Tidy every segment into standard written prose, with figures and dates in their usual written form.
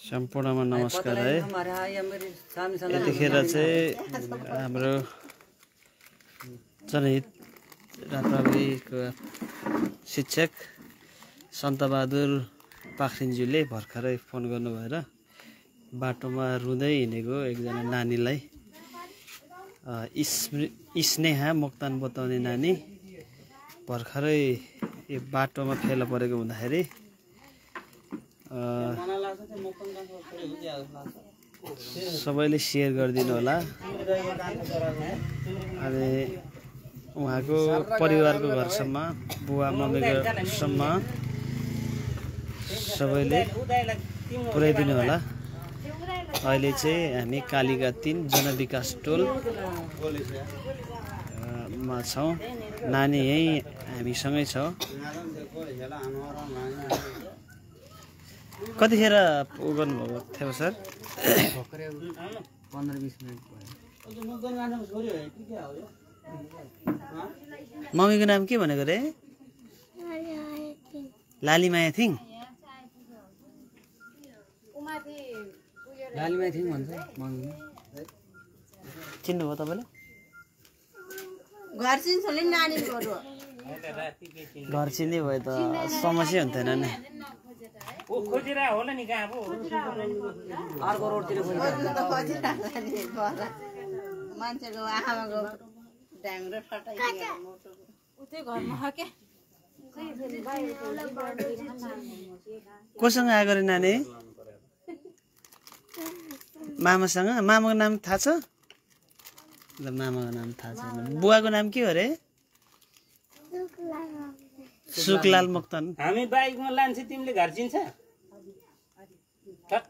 सम्पूर्णमा नमस्कार है। यतिखेर चाहिँ हाम्रो जनहित राप्रवीको शिक्षक सन्तबहादुर पाखरिनज्यूले भर्खरै फोन गर्नु भएर बाटोमा रुँदै हिँडेको एकजना नानीलाई स्नेहा मोक्तान बताउने नानी भर्खरै यो बाटोमा फेला परेको हुँदाखेरि सबैले शेयर गरिदिनु होला। अनि उहाँको परिवारको घरसम्म बुवा मम्मीकोसम्म सबैले पुर्याइदिनु होला। अहिले चाहिँ हामी कालीका 3 जनविकास टोल मा छौँ। नानी यही हामीसँगै छ। कतिखेर गर्नुभएको थियो सर? 15-20 मिनट भयो। मम्मीको नाम के भनेको रे? लालीमाया थिङ। लालीमाया थिङ भन्छ मम्मी। चिन्नुभयो तपाईँले? घर चिन्छ नानी गर्नु। घर चिन्ने भयो त समस्या हुन्थेन नि। ओ खोजिरा होला नि कहाँ पो अर्को रोडतिर मान्छेको आमाको ढ्याङ्ग्रो ठटाइदियो उतै घरमा हके कोसँग आएको रे नानी? मामासँग। मामाको नाम थाहा छ? ल मामाको नाम थाहा छैन। बुवाको नाम के हो रे? सुकलाल मोक्तान। हामी बाइकमा लान्छ तिमीले घर चिन्छ?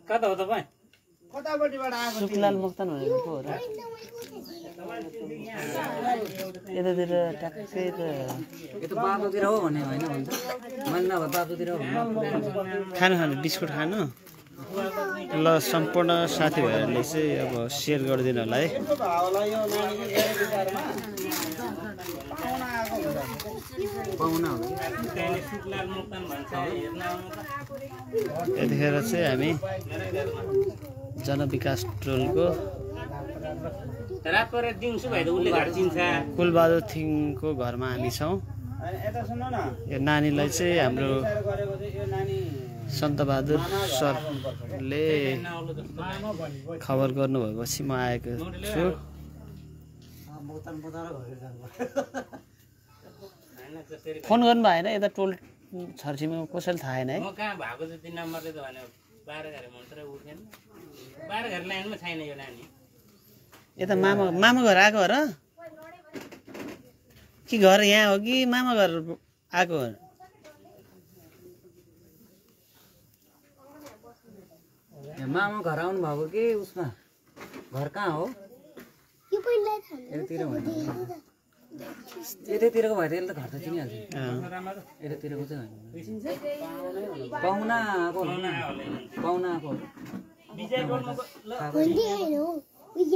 कता हो तपाईँ? सुकलाल मोक्तान भनेको को हो र? यतातिर ट्याक्कै त यो त बाटोतिर हो भन्ने होइन भन्छ। मैले नभए बाटोतिर हो खानु खानु बिस्कुट खानु। ल सम्पूर्ण साथीभाइहरूले चाहिँ अब सेयर गरिदिनु होला है। यतिखेर चाहिँ हामी जनविकास टोलको कुलबहादुर थिङको घरमा हामी छौँ। यो नानीलाई चाहिँ हाम्रो सन्तबहादुर सरले खबर गर्नुभएपछि म आएको छु। फोन गर्नु भएन? यता टोल छरछिमेकमा कसैले थाहा छैन है? म कहाँ भएको जति नम्बरले त भने 12 घर मन्त्र उठेन। 12 घर लाइनमा छैन यो नानी। यता मामा घर आएको हो र? कि घर यहाँ हो कि मामा घर आएको हो? मामा घर आउनु भएको कि उसमा घर कहाँ हो? यतातिर होइन। यतातिरको भए त घर त चिनिहाल्छ। यतातिरको चाहिँ होइन। पाहुना आएको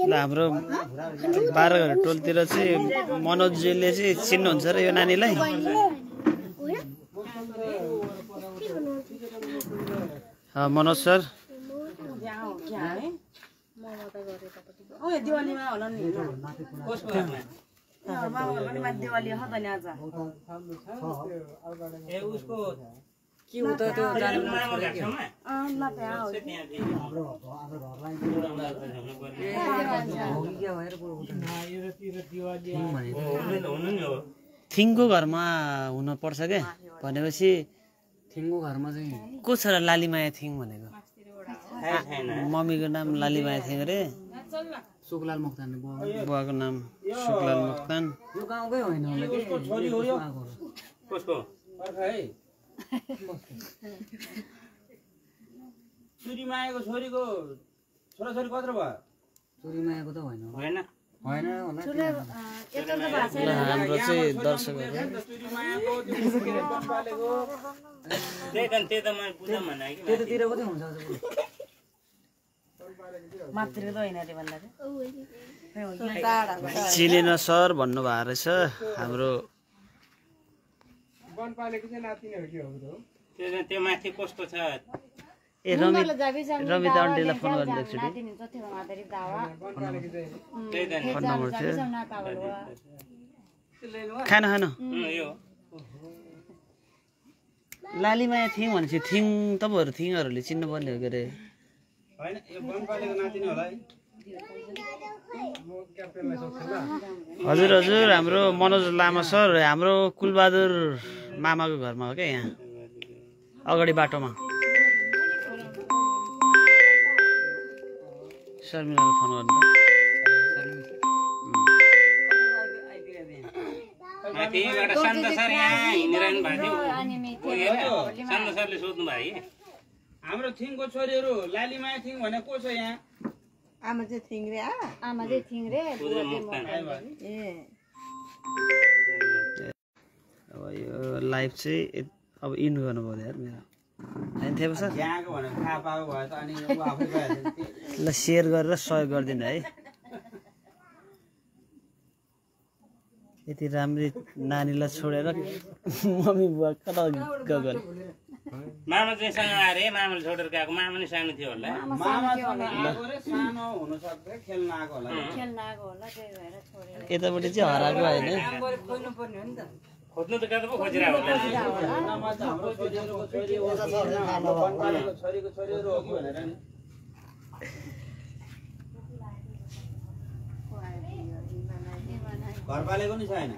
ल हाम्रो 12 घर टोलतिर चाहिँ मनोजजीले चाहिँ चिन्नुहुन्छ र यो नानीलाई? मनोज सर दिवालीमा होला नि। दिवाली हो त नि आज। ए उसको के उता त्यो जानु थिङको घरमा हुनुपर्छ क्या भनेपछि थिङको घरमा चाहिँ को छ र? लालीमाया थिङ भनेको मम्मीको नाम लालीमाया थिङ रे। सुकलाल मोक्तान बुवाको नाम सुकलाल मोक्तान। यो गाउँकै होइन होला कि छोरी हो यो? कसको? सुरीमायाको छोरीको छोराछोरी कत्रो भयो? सुरीमायाको त होइन होइन होइन होला। हाम्रो चाहिँ दर्शकहरू त्यही त मैले बुझाउँ भने कि त्यतातिरको चाहिँ हुन्छ। मात्र त होइन रे भन्दा चिनेन सर भन्नुभएको रहेछ हाम्रो त्यो माथि कस्तो छ ए रमित रमित आन्टीलाई फोन गर्नु एकचोटि फोन नम्बर थियो खानु खानु लालीमाया थिङ भनेपछि थिङ तपाईँहरू थिङहरूले चिन्नुपर्ने हो के अरे होइन यो बनपालेको नाति नै होला है हजुर हजुर हाम्रो मनोज लामा सर हाम्रो कुलबहादुर मामाको घरमा हो क्या यहाँ अगाडि बाटोमा शर्मिलालाई फोन गर्नु त्यहीबाट सन्त सर यहाँ हिँडिरहनु भएको थियो सन्त सरले सोध्नु भयो कि हाम्रो थिङको छोरीहरू लालीमाया थिङ भने को छ यहाँ आमा चाहिँ थिङ्रे ए अब यो लाइभ चाहिँ अब इन गर्नुभयो यार मेरो होइन थियो सर यहाँको भनेर थाहा पाएको भए त अनि ऊ आफै गइहाल्छ नि। ल सेयर गरेर सहयोग गरिदिनु है यति राम्री नानीलाई छोडेर मम्मी बुवा कता गयो मामा चाहिँ सँग आएर मामाले छोडेर गएको मामा नै सानो थियो होला मामासँग आएको रे सानो हुनसक्छ खेल्न आएको होला यतापट्टि चाहिँ हराएको होइन खोज्नु त कता पो खोजिरहेको होला नभए त हाम्रो छोरीहरूको छोरी हो कि होइन, हाम्रो बनपालेको छोरीको छोरीहरू हो कि भनेर नि घर पालेको नि छैन